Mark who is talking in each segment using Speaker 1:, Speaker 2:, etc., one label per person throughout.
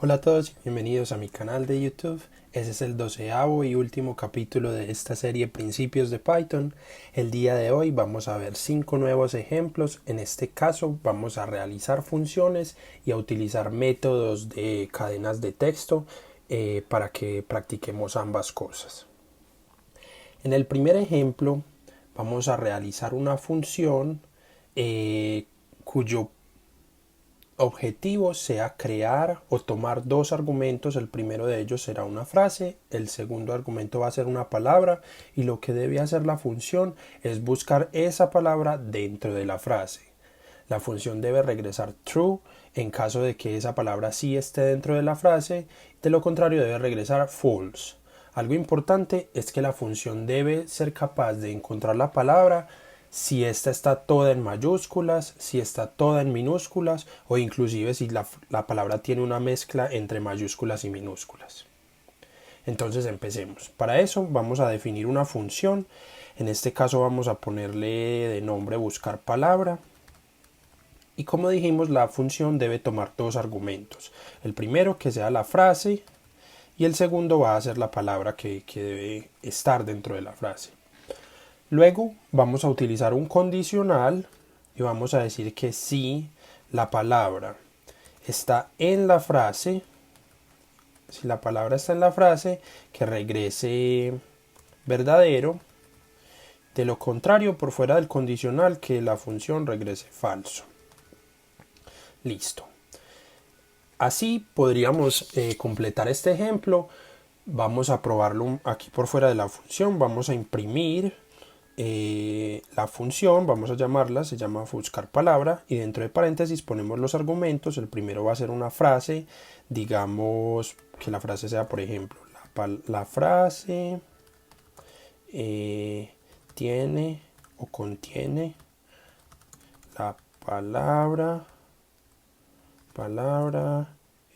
Speaker 1: Hola a todos y bienvenidos a mi canal de YouTube. Ese es el 12º y último capítulo de esta serie Principios de Python. El día de hoy vamos a ver 5 nuevos ejemplos. En este caso vamos a realizar funciones y a utilizar métodos de cadenas de texto para que practiquemos ambas cosas. En el primer ejemplo vamos a realizar una función cuyo objetivo sea crear o tomar dos argumentos. El primero de ellos será una frase, el segundo argumento va a ser una palabra, y lo que debe hacer la función es buscar esa palabra dentro de la frase. La función debe regresar true en caso de que esa palabra sí esté dentro de la frase, de lo contrario debe regresar false. Algo importante es que la función debe ser capaz de encontrar la palabra si esta está toda en mayúsculas, si está toda en minúsculas o inclusive si la palabra tiene una mezcla entre mayúsculas y minúsculas. Entonces empecemos. Para eso vamos a definir una función. En este caso vamos a ponerle de nombre buscar palabra. Y como dijimos, la función debe tomar dos argumentos. El primero que sea la frase y el segundo va a ser la palabra que debe estar dentro de la frase. Luego vamos a utilizar un condicional y vamos a decir que si la palabra está en la frase, si la palabra está en la frase, que regrese verdadero. De lo contrario, por fuera del condicional, que la función regrese falso. Listo. Así podríamos completar este ejemplo. Vamos a probarlo aquí por fuera de la función. Vamos a imprimir la función, vamos a llamarla, se llama buscar palabra, y dentro de paréntesis ponemos los argumentos. El primero va a ser una frase, digamos que la frase sea, por ejemplo, la frase tiene o contiene la palabra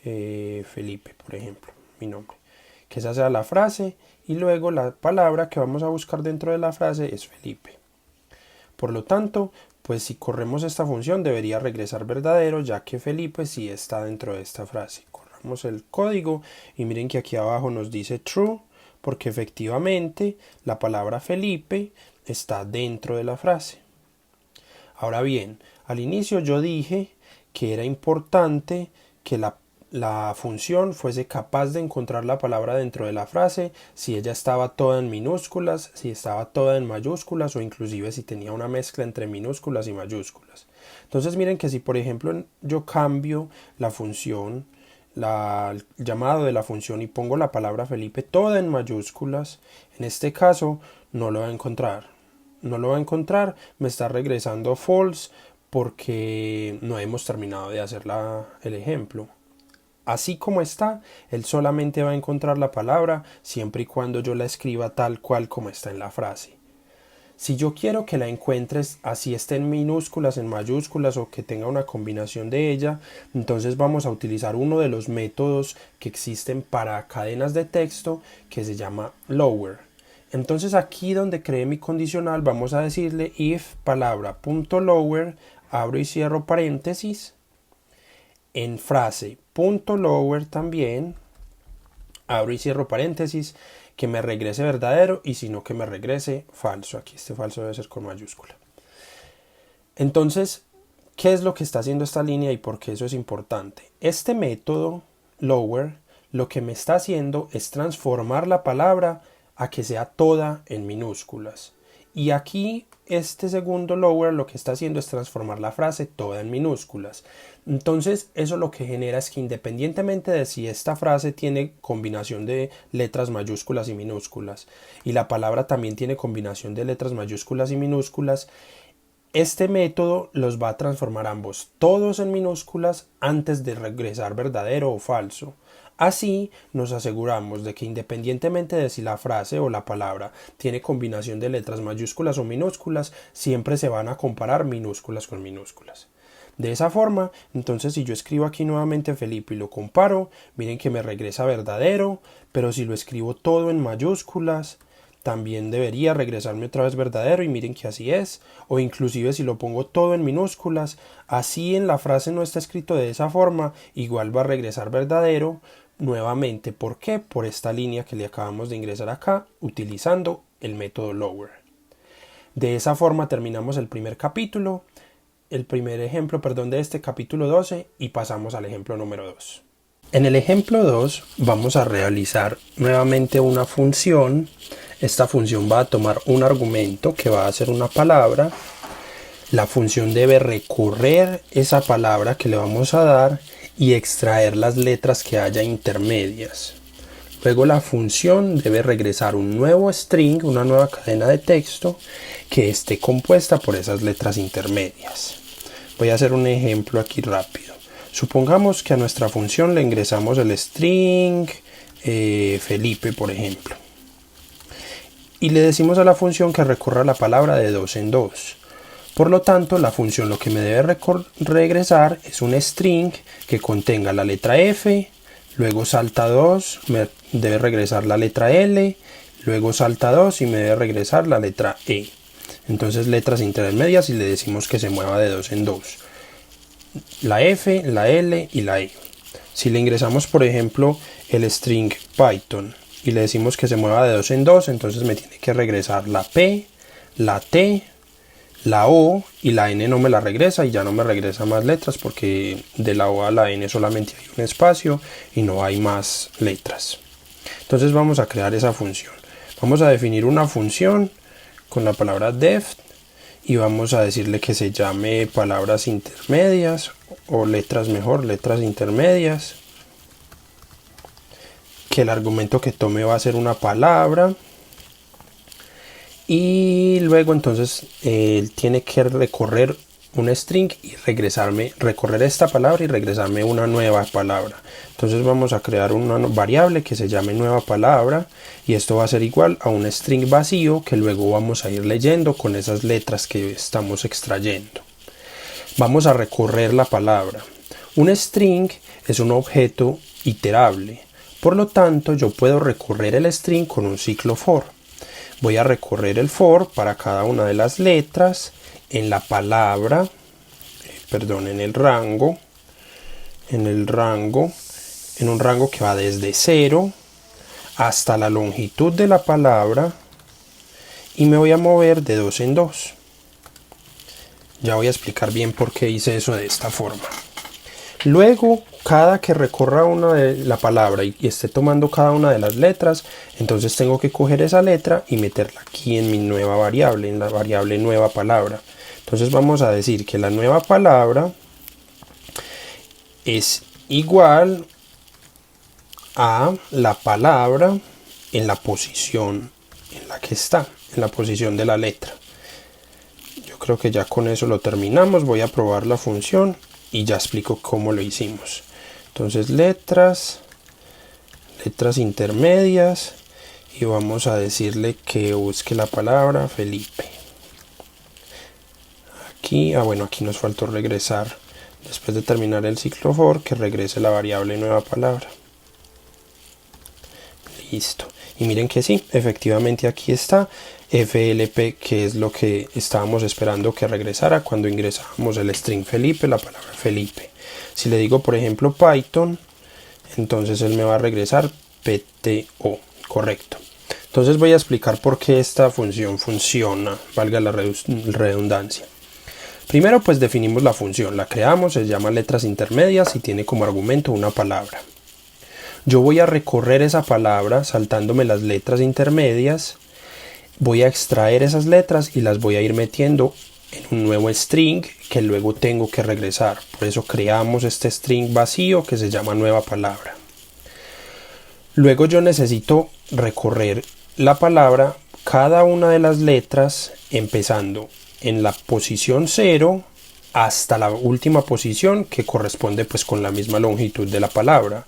Speaker 1: Felipe, por ejemplo, mi nombre. Que esa sea la frase, y luego la palabra que vamos a buscar dentro de la frase es Felipe. Por lo tanto, pues si corremos esta función debería regresar verdadero, ya que Felipe sí está dentro de esta frase. Corramos el código y miren que aquí abajo nos dice true, porque efectivamente la palabra Felipe está dentro de la frase. Ahora bien, al inicio yo dije que era importante que la función fuese capaz de encontrar la palabra dentro de la frase si ella estaba toda en minúsculas, si estaba toda en mayúsculas o inclusive si tenía una mezcla entre minúsculas y mayúsculas. Entonces miren que si por ejemplo yo cambio la función, el llamado de la función, y pongo la palabra Felipe toda en mayúsculas, en este caso no lo va a encontrar. No lo va a encontrar, me está regresando false porque no hemos terminado de hacer el ejemplo. Así como está, él solamente va a encontrar la palabra siempre y cuando yo la escriba tal cual como está en la frase. Si yo quiero que la encuentres así esté en minúsculas, en mayúsculas o que tenga una combinación de ella, entonces vamos a utilizar uno de los métodos que existen para cadenas de texto que se llama lower. Entonces aquí donde creé mi condicional vamos a decirle if palabra.lower, abro y cierro paréntesis, en frase .lower también, abro y cierro paréntesis, que me regrese verdadero, y si no que me regrese falso. Aquí este falso debe ser con mayúscula. Entonces, ¿qué es lo que está haciendo esta línea y por qué eso es importante? Este método lower lo que me está haciendo es transformar la palabra a que sea toda en minúsculas. Y aquí este segundo lower lo que está haciendo es transformar la frase toda en minúsculas. Entonces eso lo que genera es que independientemente de si esta frase tiene combinación de letras mayúsculas y minúsculas y la palabra también tiene combinación de letras mayúsculas y minúsculas, este método los va a transformar ambos todos en minúsculas antes de regresar verdadero o falso. Así nos aseguramos de que independientemente de si la frase o la palabra tiene combinación de letras mayúsculas o minúsculas, siempre se van a comparar minúsculas con minúsculas. De esa forma, entonces si yo escribo aquí nuevamente Felipe y lo comparo, miren que me regresa verdadero, pero si lo escribo todo en mayúsculas, también debería regresarme otra vez verdadero, y miren que así es. O inclusive si lo pongo todo en minúsculas, así en la frase no está escrito de esa forma, igual va a regresar verdadero nuevamente. ¿Por qué? Por esta línea que le acabamos de ingresar acá utilizando el método lower. De esa forma terminamos el primer capítulo, el primer ejemplo, de este capítulo 12, y pasamos al ejemplo número 2. En el ejemplo 2 vamos a realizar nuevamente una función. Esta función va a tomar un argumento que va a ser una palabra. La función debe recorrer esa palabra que le vamos a dar y extraer las letras que haya intermedias. Luego la función debe regresar un nuevo string, una nueva cadena de texto que esté compuesta por esas letras intermedias. Voy a hacer un ejemplo aquí rápido. Supongamos que a nuestra función le ingresamos el string Felipe, por ejemplo. Y le decimos a la función que recorra la palabra de 2 en 2. Por lo tanto, la función lo que me debe regresar es un string que contenga la letra F, luego salta 2, me debe regresar la letra L, luego salta 2 y me debe regresar la letra E. Entonces letras intermedias y le decimos que se mueva de 2 en 2. La F, la L y la E. Si le ingresamos, por ejemplo, el string Python y le decimos que se mueva de 2 en 2, entonces me tiene que regresar la P, la T, la O, y la N no me la regresa, y ya no me regresa más letras porque de la O a la N solamente hay un espacio y no hay más letras. Entonces vamos a crear esa función. Vamos a definir una función con la palabra def y vamos a decirle que se llame palabras intermedias, o letras intermedias, que el argumento que tome va a ser una palabra, y luego entonces él tiene que recorrer un string y recorrer esta palabra y regresarme una nueva palabra. Entonces vamos a crear una variable que se llame nueva palabra, y esto va a ser igual a un string vacío que luego vamos a ir leyendo con esas letras que estamos extrayendo. Vamos a recorrer la palabra. Un string es un objeto iterable, por lo tanto yo puedo recorrer el string con un ciclo for. Voy a recorrer el for para cada una de las letras en la palabra, en el rango, en un rango que va desde 0 hasta la longitud de la palabra, y me voy a mover de 2 en 2. Ya voy a explicar bien por qué hice eso de esta forma. Luego, cada que recorra una de la palabra y esté tomando cada una de las letras, entonces tengo que coger esa letra y meterla aquí en mi nueva variable, en la variable nueva palabra. Entonces vamos a decir que la nueva palabra es igual a la palabra en la posición en la que está, en la posición de la letra. Yo creo que ya con eso lo terminamos. Voy a probar la función y ya explico cómo lo hicimos. Entonces letras intermedias, y vamos a decirle que busque la palabra Felipe. Aquí, aquí nos faltó regresar, después de terminar el ciclo for, que regrese la variable nueva palabra. Listo. Y miren que sí, efectivamente aquí está FLP, que es lo que estábamos esperando que regresara cuando ingresábamos el string Felipe, la palabra Felipe. Si le digo, por ejemplo, Python, entonces él me va a regresar PTO, correcto. Entonces voy a explicar por qué esta función funciona, valga la redundancia. Primero pues definimos la función, la creamos, se llama letras intermedias y tiene como argumento una palabra. Yo voy a recorrer esa palabra saltándome las letras intermedias, voy a extraer esas letras y las voy a ir metiendo en un nuevo string que luego tengo que regresar. Por eso creamos este string vacío que se llama nueva palabra. Luego yo necesito recorrer la palabra, cada una de las letras, empezando en la posición 0 hasta la última posición que corresponde pues con la misma longitud de la palabra.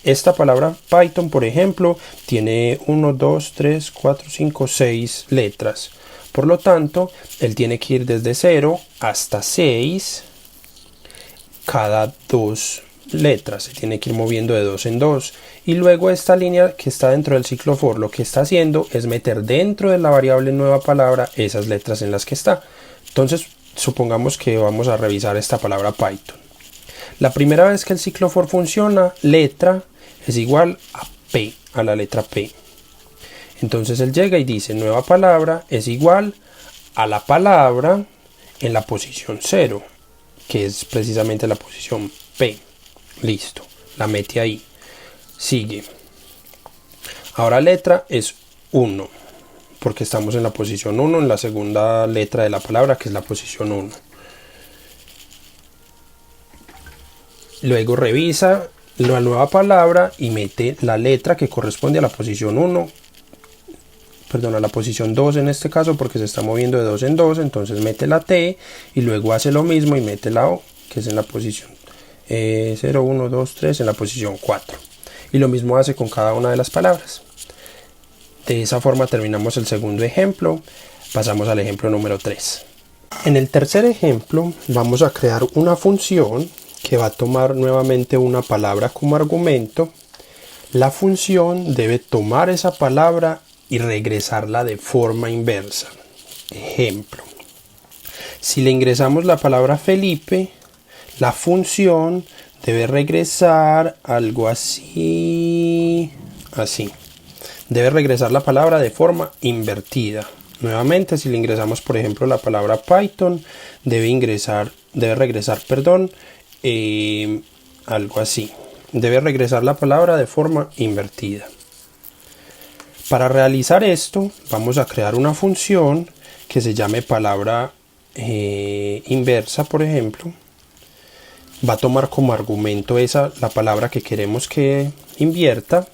Speaker 1: Esta palabra Python, por ejemplo, tiene 1, 2, 3, 4, 5, 6 letras. Por lo tanto, él tiene que ir desde 0 hasta 6 cada 2 letras, se tiene que ir moviendo de dos en dos, y luego esta línea que está dentro del ciclo for lo que está haciendo es meter dentro de la variable nueva palabra esas letras en las que está. Entonces supongamos que vamos a revisar esta palabra Python. La primera vez que el ciclo for funciona, letra es igual a P, a la letra P. Entonces él llega y dice nueva palabra es igual a la palabra en la posición 0, que es precisamente la posición P. Listo, la mete ahí. Sigue. Ahora letra es 1, porque estamos en la posición 1, en la segunda letra de la palabra, que es la posición 1. Luego revisa la nueva palabra y mete la letra que corresponde a la posición 1, perdón, a la posición 2 en este caso, porque se está moviendo de 2 en 2, entonces mete la T y luego hace lo mismo y mete la O, que es en la posición 0, 1, 2, 3, en la posición 4. Y lo mismo hace con cada una de las palabras. De esa forma terminamos el segundo ejemplo. Pasamos al ejemplo número 3. En el tercer ejemplo vamos a crear una función que va a tomar nuevamente una palabra como argumento. La función debe tomar esa palabra y regresarla de forma inversa. Ejemplo. Si le ingresamos la palabra Felipe, la función debe regresar algo así. Debe regresar la palabra de forma invertida. Nuevamente, si le ingresamos, por ejemplo, la palabra Python, debe regresar, algo así. Debe regresar la palabra de forma invertida. Para realizar esto, vamos a crear una función que se llame palabra inversa, por ejemplo. Va a tomar como argumento la palabra que queremos que invierta.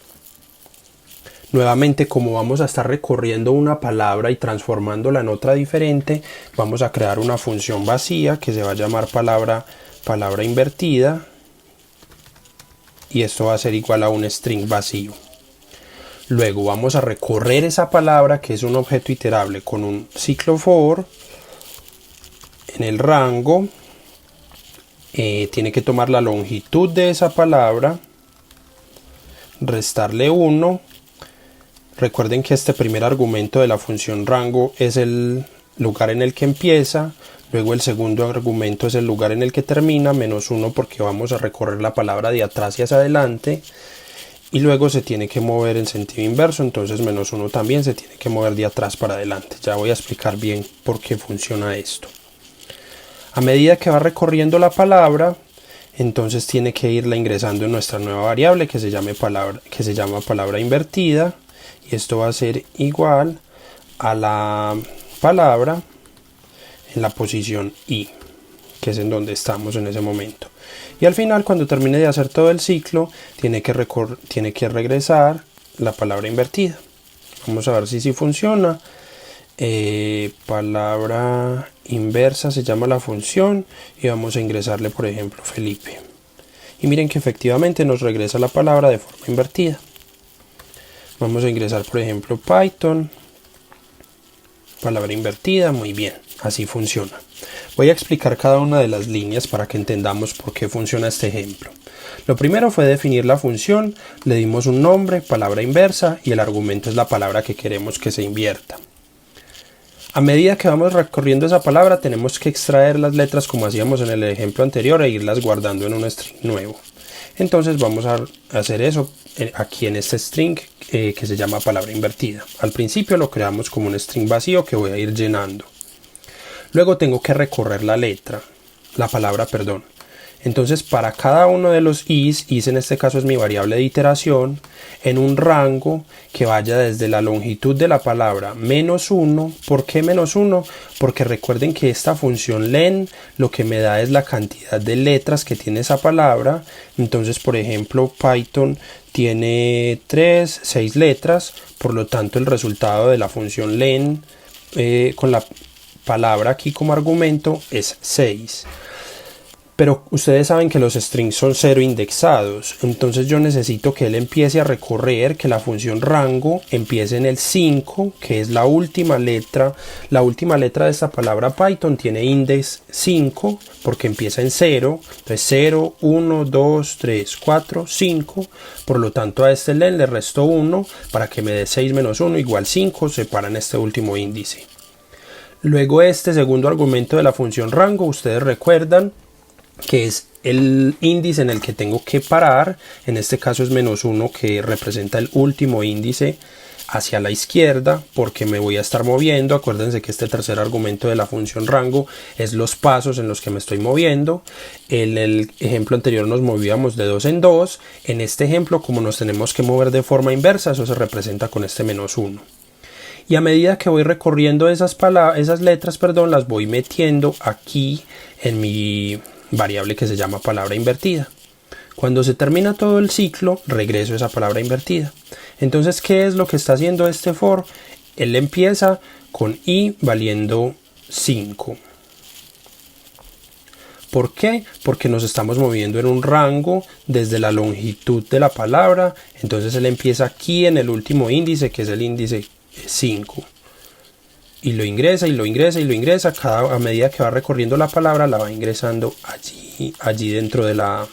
Speaker 1: Nuevamente, como vamos a estar recorriendo una palabra y transformándola en otra diferente, vamos a crear una función vacía que se va a llamar palabra invertida, y esto va a ser igual a un string vacío. Luego vamos a recorrer esa palabra, que es un objeto iterable, con un ciclo for. En el rango tiene que tomar la longitud de esa palabra, restarle 1. Recuerden que este primer argumento de la función rango es el lugar en el que empieza, luego el segundo argumento es el lugar en el que termina, -1 porque vamos a recorrer la palabra de atrás y hacia adelante, y luego se tiene que mover en sentido inverso, entonces -1 también se tiene que mover de atrás para adelante. Ya voy a explicar bien por qué funciona esto. A medida que va recorriendo la palabra, entonces tiene que irla ingresando en nuestra nueva variable que se llama palabra invertida. Y esto va a ser igual a la palabra en la posición I, que es en donde estamos en ese momento. Y al final, cuando termine de hacer todo el ciclo, tiene que regresar la palabra invertida. Vamos a ver si funciona. Palabra inversa se llama la función, y vamos a ingresarle, por ejemplo, Felipe. Y miren que efectivamente nos regresa la palabra de forma invertida. Vamos a ingresar, por ejemplo, Python, palabra invertida. Muy bien, así funciona. Voy a explicar cada una de las líneas para que entendamos por qué funciona este ejemplo. Lo primero fue definir la función, le dimos un nombre, palabra inversa, y el argumento es la palabra que queremos que se invierta. A medida que vamos recorriendo esa palabra, tenemos que extraer las letras como hacíamos en el ejemplo anterior e irlas guardando en un string nuevo. Entonces vamos a hacer eso aquí en este string que se llama palabra invertida. Al principio lo creamos como un string vacío que voy a ir llenando. Luego tengo que recorrer la palabra. Entonces para cada uno de los is en este caso es mi variable de iteración, en un rango que vaya desde la longitud de la palabra -1. ¿Por qué -1? Porque recuerden que esta función len lo que me da es la cantidad de letras que tiene esa palabra. Entonces, por ejemplo, Python tiene 6 letras, por lo tanto el resultado de la función len con la palabra aquí como argumento es 6. Pero ustedes saben que los strings son cero indexados, entonces yo necesito que él empiece a recorrer, que la función rango empiece en el 5, que es la última letra de esta palabra Python tiene index 5 porque empieza en 0, entonces 0, 1, 2, 3, 4, 5, por lo tanto a este len le resto 1 para que me dé 6 menos 1 igual 5, separan este último índice. Luego este segundo argumento de la función rango, ustedes recuerdan que es el índice en el que tengo que parar, en este caso es menos 1 que representa el último índice hacia la izquierda porque me voy a estar moviendo. Acuérdense que este tercer argumento de la función rango es los pasos en los que me estoy moviendo. En el ejemplo anterior nos movíamos de 2 en 2, en este ejemplo como nos tenemos que mover de forma inversa, eso se representa con este menos 1. Y a medida que voy recorriendo esas letras, las voy metiendo aquí en mi variable que se llama palabra invertida. Cuando se termina todo el ciclo, regreso a esa palabra invertida. Entonces, ¿qué es lo que está haciendo este for? Él empieza con i valiendo 5. ¿Por qué? Porque nos estamos moviendo en un rango desde la longitud de la palabra. Entonces él empieza aquí en el último índice, que es el índice 5. Y lo ingresa y lo ingresa y lo ingresa. A medida que va recorriendo la palabra, la va ingresando allí dentro de la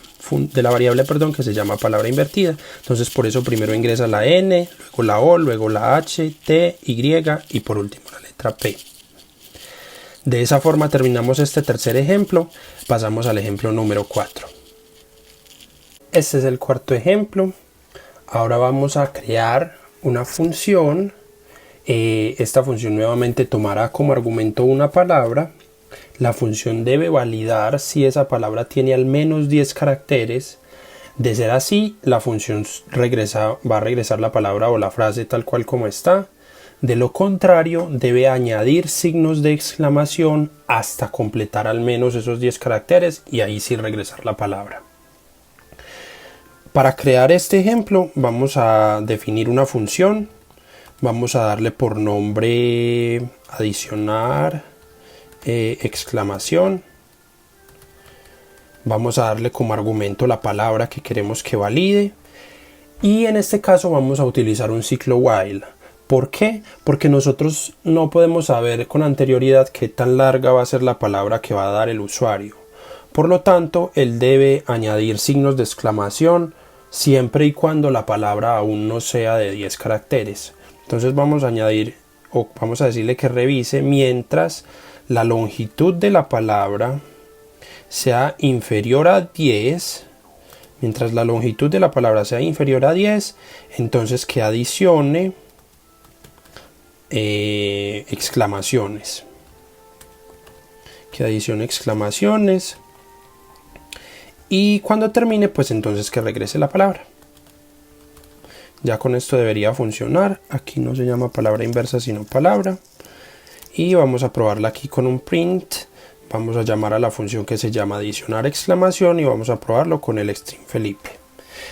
Speaker 1: variable que se llama palabra invertida. Entonces por eso primero ingresa la N, luego la O, luego la H, T, Y y por último la letra P. De esa forma terminamos este tercer ejemplo. Pasamos al ejemplo número 4. Este es el cuarto ejemplo. Ahora vamos a crear una función. Esta función nuevamente tomará como argumento una palabra. La función debe validar si esa palabra tiene al menos 10 caracteres. De ser así, la función va a regresar la palabra o la frase tal cual como está. De lo contrario, debe añadir signos de exclamación hasta completar al menos esos 10 caracteres y ahí sí regresar la palabra. Para crear este ejemplo, vamos a definir una función. Vamos a darle por nombre adicionar exclamación. Vamos a darle como argumento la palabra que queremos que valide. Y en este caso vamos a utilizar un ciclo while. ¿Por qué? Porque nosotros no podemos saber con anterioridad qué tan larga va a ser la palabra que va a dar el usuario. Por lo tanto, él debe añadir signos de exclamación siempre y cuando la palabra aún no sea de 10 caracteres. Entonces vamos a añadir o vamos a decirle que revise mientras la longitud de la palabra sea inferior a 10. Mientras la longitud de la palabra sea inferior a 10, entonces que adicione exclamaciones. Que adicione exclamaciones. Y cuando termine, pues entonces que regrese la palabra. Ya con esto debería funcionar. Aquí no se llama palabra inversa sino palabra. Y vamos a probarla aquí con un print. Vamos a llamar a la función que se llama adicionar exclamación y vamos a probarlo con el string Felipe.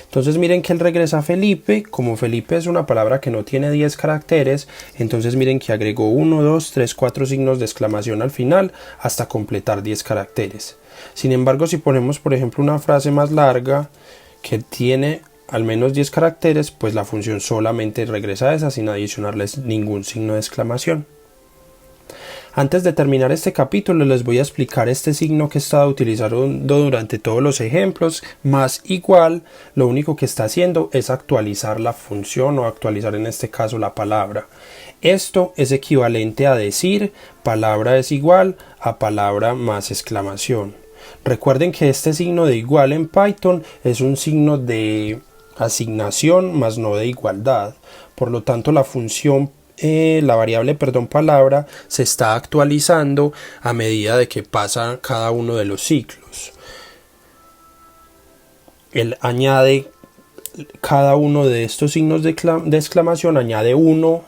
Speaker 1: Entonces miren que él regresa Felipe. Como Felipe es una palabra que no tiene 10 caracteres, entonces miren que agregó 1, 2, 3, 4 signos de exclamación al final hasta completar 10 caracteres. Sin embargo, si ponemos por ejemplo una frase más larga que tiene al menos 10 caracteres, pues la función solamente regresa a esa sin adicionarles ningún signo de exclamación. Antes de terminar este capítulo les voy a explicar este signo que he estado utilizando durante todos los ejemplos, más igual, lo único que está haciendo es actualizar la función o actualizar en este caso la palabra. Esto es equivalente a decir palabra es igual a palabra más exclamación. Recuerden que este signo de igual en Python es un signo de asignación más no de igualdad. Por lo tanto la función la variable palabra se está actualizando a medida de que pasa cada uno de los ciclos. Él añade cada uno de estos signos de exclamación, añade uno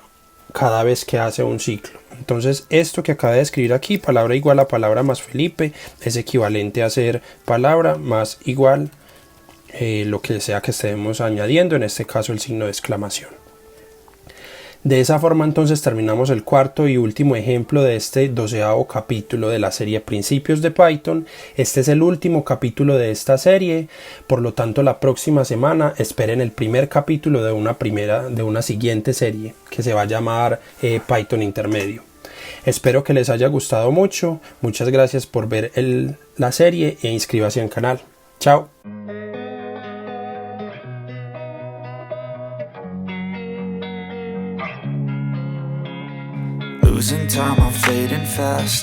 Speaker 1: cada vez que hace un ciclo. Entonces esto que acaba de escribir aquí, palabra igual a palabra más Felipe, es equivalente a ser palabra más igual lo que sea que estemos añadiendo, en este caso el signo de exclamación. De esa forma entonces terminamos el cuarto y último ejemplo de este 12º capítulo de la serie Principios de Python. Este es el último capítulo de esta serie, por lo tanto la próxima semana esperen el primer capítulo de una siguiente serie que se va a llamar Python Intermedio. Espero que les haya gustado mucho, muchas gracias por ver la serie e inscríbase al canal. Chao.
Speaker 2: Losing time, I'm fading fast.